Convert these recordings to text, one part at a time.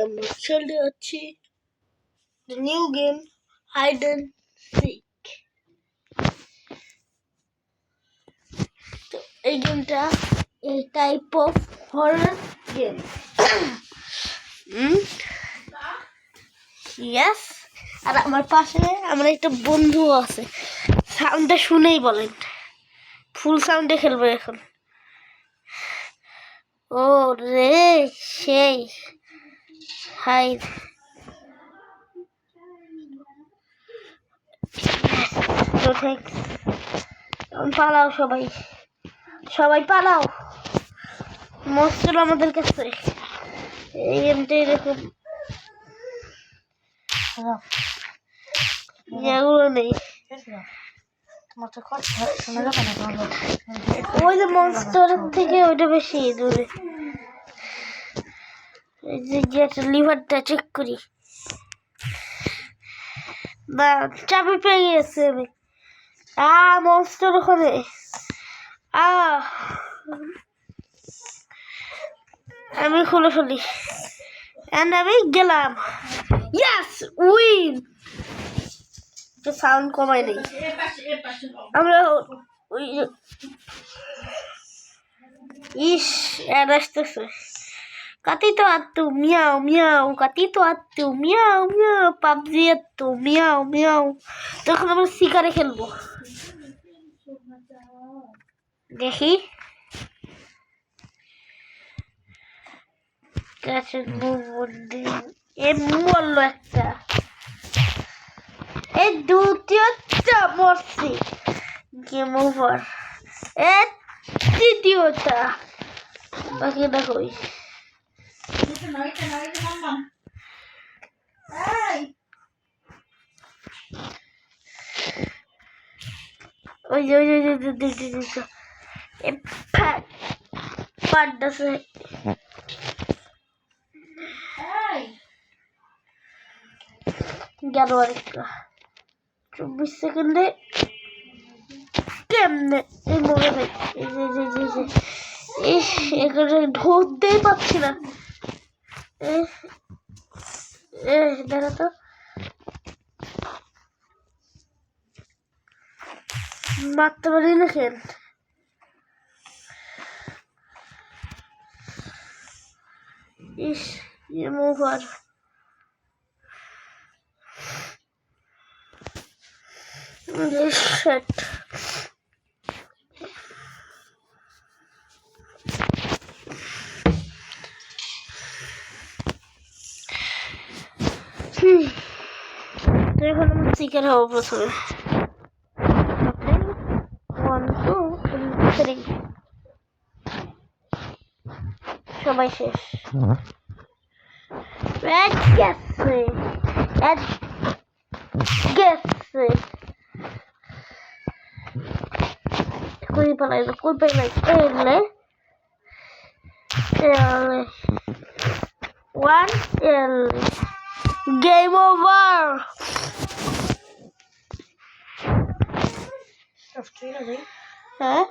আমরা খেলতে যাচ্ছি the new game hide and seek। তো এই গেমটা এই type of horror game. Yes, আর আমার পাশে আমার একটা বন্ধু আছে, সাউন্ডটা শুনেই বলেন। ফুল সাউন্ডে খেলবো এখন। ও রে সেই হাই, পালাও সবাই, সবাই পালাও, মস্ত আমাদের কাছে। এই গেমটা এরকম এগুলো নেই। ওই যে মনস্টার থেকে ওইটা বেশি দূরে। এই যে লিভারটা চেক করি, না চাবি পেয়ে গেছে আমি। মনস্টার ওখানে। আমি খুলে ফেলি এন্ড আমি গেলাম। Yes, win. সাউন্ড কমাই নেই আমরা। ইস অ্যাড আসতেছে। Gatito atu miau miau, gatito atu miau miau, PUBG atu miau miau। তখন আমরা শিকারে খেলবো, দেখি কাছে বললো একটা। এই দ্বিতীয়টা মরছি, গেম ওভার। এই তৃতীয়টা বাকিটা কই? ওই যে পাড়তেছে। গেল আরেকটা 24 সেকেন্ডে। কেমনে এই মরে ভাই, এখানে ঢুকতেই পাচ্ছি না। দাঁড়া তো, মারতে পারি না কেন? ইস ওভার। Shit. এখন আমি শিকার হবো প্রথমে। 1 2 3 সবাই শেষ। গেছে কই পালাই এলে 1 এলে গেম ওভার। হ্যাঁ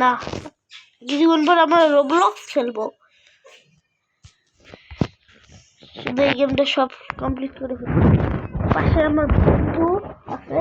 না, কিছুক্ষণ পর আমরা রোবলক্স খেলবো। শুধু এই গেমটা সব কমপ্লিট করে ফেলবো। পাশে আমার বন্ধু আছে।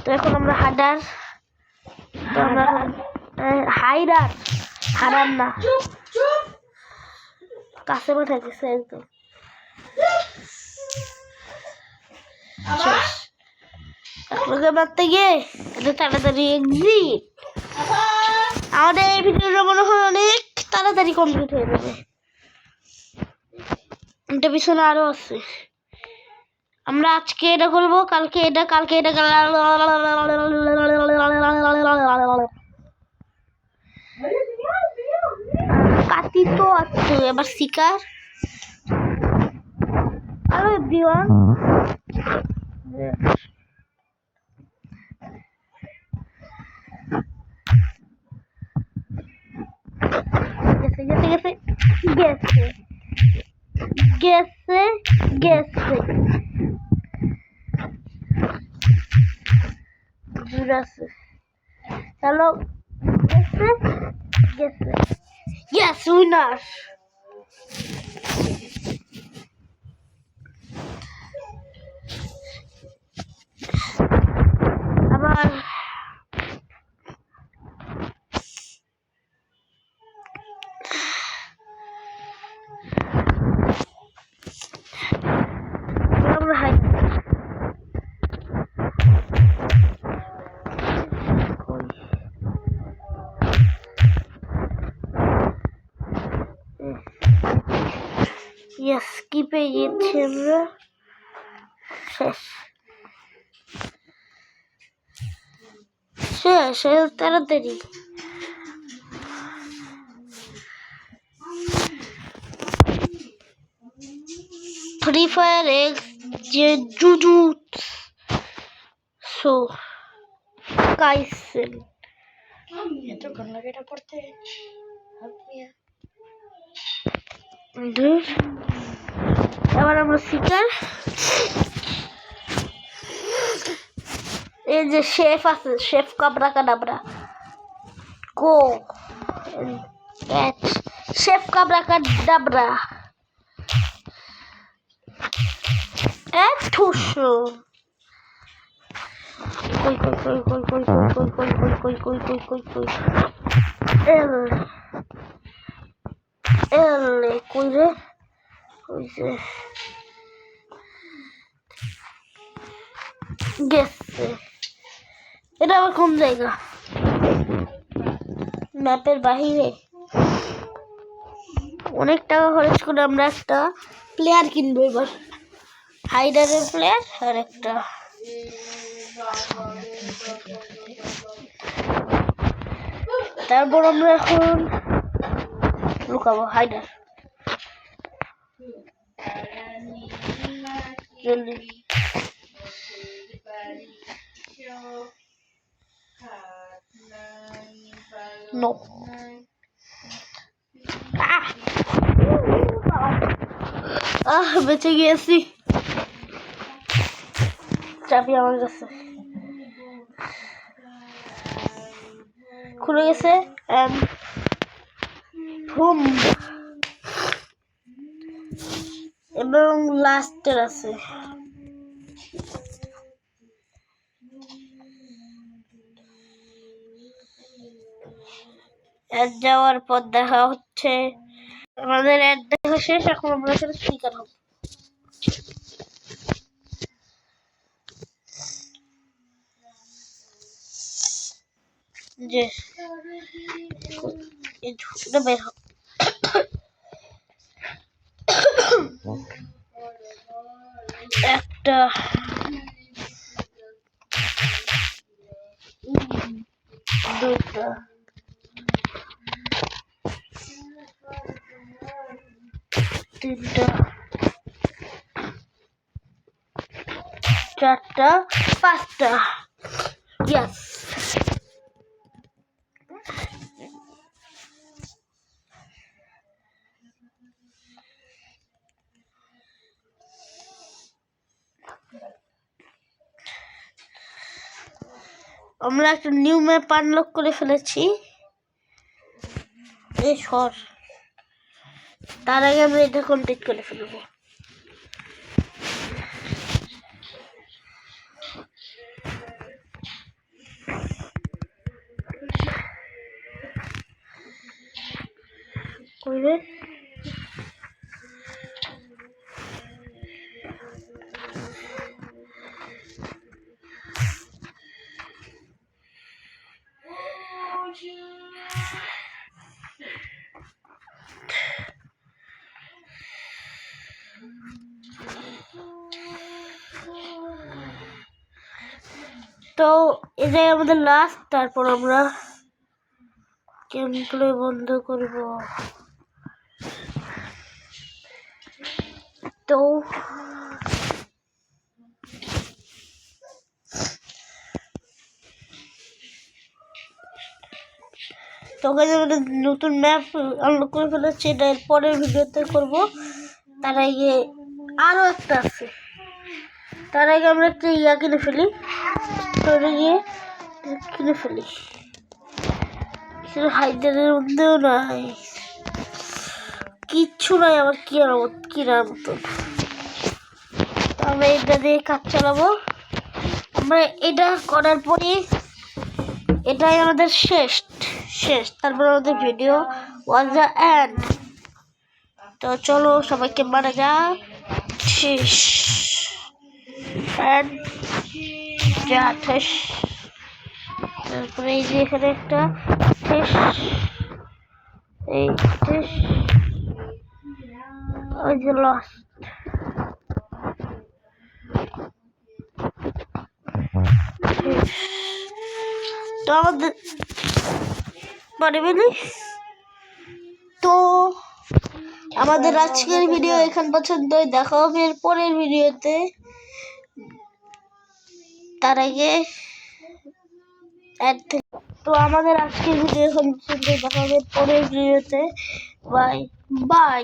তো এখন আমরা হারান না, কাছে মাথায় গেছে একদম। আপনাকে মারতে গিয়ে এটা তাড়াতাড়ি এক্সিট। আমাদের এই ভিডিওটা মনে হয় অনেক তাড়াতাড়ি কমপ্লিট হয়ে যাবে। এটা পিছনে আরো আছে। আমরা আজকে এটা করবো, কালকে এটা, কাটি তো আছে। এবার শিকার। হ্যালো এভরিওয়ান, গেছে জুরাছে। হ্যালো গেছে। Yes, winner. আর আমরা হাই ইয়েস কি পেয়ে গেছি আমরা শেষ শেষ তাড়াতাড়ি ফ্রি ফায়ার যে জুজুৎসু কাইসেন এতক্ষণ লাগে এটা পড়তে এবার আমরা শিকার এই যে শেফ আছে শেফ কাবরা কাডাবরা গো শেফ কাবরা কাডাবরা ঠুসো কই কই কই কই কই কই কই কই কই কই কই কই কই এলে কই রে কই যে গেছে এটা আবার কোন জায়গা ম্যাপের বাহিরে অনেক টাকা খরচ করে আমরা একটা প্লেয়ার কিনবো এবার হাইডারের প্লেয়ার আর একটা তারপর আমরা এখন লুকাবো হাইডার জলদি নো বেঁচে গিয়েছি চাবি আমার কাছে খুলে গেছে এবং লাস্টের আছে অ্যাড যাওয়ার পর দেখা হচ্ছে আমাদের অ্যাড দেখা শেষ এখন আমরা সাথে স্পিকার হব যে এটা বের হোক একটা দুটা তিনটা চারটা পাঁচটা ইয়েস আমরা একটা নিউ ম্যাপ আনলক করে ফেলেছি এই সর তার আগে আমরা এটা কমপ্লিট করে ফেলবো কইরে তো এটাই আমাদের লাস্ট তারপর আমরা গেম প্লে বন্ধ করব তো আমাদের নতুন ম্যাপ আনলক করে ফেলেছি এটা এর পরের ভিডিওতে করব তার আগে আরো একটা আছে তার আগে আমরা একটা ইয়া কিনে ফেলি কিনে ফেলি হাইডারের মধ্যেও নাই কিচ্ছু নাই আমার কেনার মতন আমরা এটা দিয়ে কাজ চালাবো আমরা এটা করার পরে এটাই আমাদের শেষ তারপর আমাদের ভিডিও ওয়াজ দ্য এন্ড। তো চলো সবাইকে মারা যাক, শেষ এন্ড যা শেষ। তারপরে এই যে এখানে একটা শেষ, এই শেষ, ওই যে লস্ট। তো আমাদের তো আমাদের আজকের ভিডিও এখান পর্যন্তই, দেখা হবে এর পরের ভিডিওতে। তার আগে তো আমাদের আজকের ভিডিও এখান পর্যন্ত, দেখা হবে পরের ভিডিওতে। Bye bye.